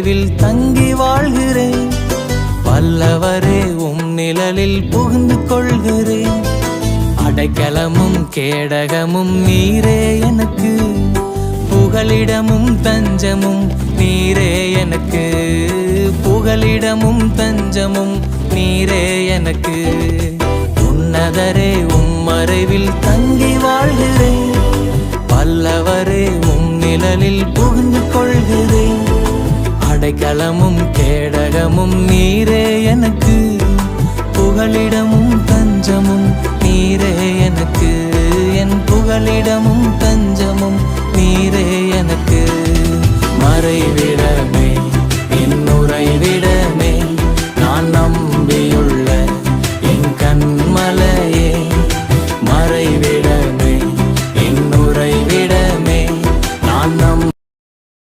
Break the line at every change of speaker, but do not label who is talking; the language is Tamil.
மறைவில் தங்கி வாழ்கிறேன். வல்லவரே உம் நிழலில் புகுந்து கொள்கிறேன். அடைக்கலமும் கேடகமும் நீரே எனக்கு, புகலிடமும் தஞ்சமும் நீரே எனக்கு, புகலிடமும் தஞ்சமும் நீரே எனக்கு. உன்னதரே உம் மறைவில் தங்கி வாழ்கிறேன். வல்லவரே உம் நிழலில் புகுந்து கொள்கிறேன். அடைக்கலமும் கேடகமும் நீரே எனக்கு, புகலிடமும் தஞ்சமும் நீரே எனக்கு, என் புகலிடமும் தஞ்சமும் நீரே எனக்கு. மறைவே